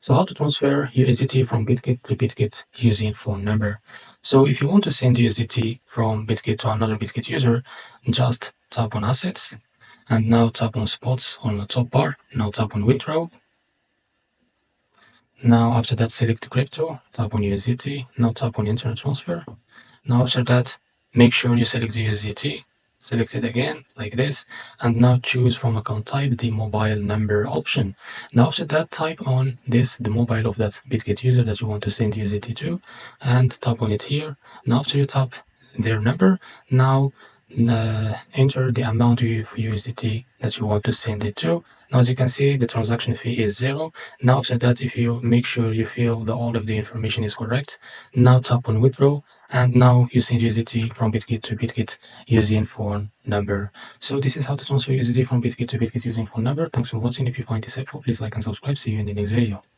So how to transfer USDT from Bitget to Bitget using phone number. So if you want to send USDT from Bitget to another Bitget user, just tap on Assets and now tap on Spots on the top bar. Now tap on Withdraw. Now after that, select Crypto, tap on USDT. Now tap on Internet Transfer. Now after that, make sure you select the USDT. Select it again like this, and now choose from account type the mobile number option. Now after that, type on this the mobile of that Bitget user that you want to send USDT to, and tap on it here. Now after you tap their number, now enter the amount of USDT that you want to send it to. Now as you can see, the transaction fee is 0. Now after that, if you make sure you fill all of the information is correct, now tap on withdraw, and now you send USDT from Bitget to Bitget using phone number. So this is how to transfer USDT from Bitget to Bitget using phone number. Thanks for watching. If you find this helpful, please like and subscribe. See you in the next video.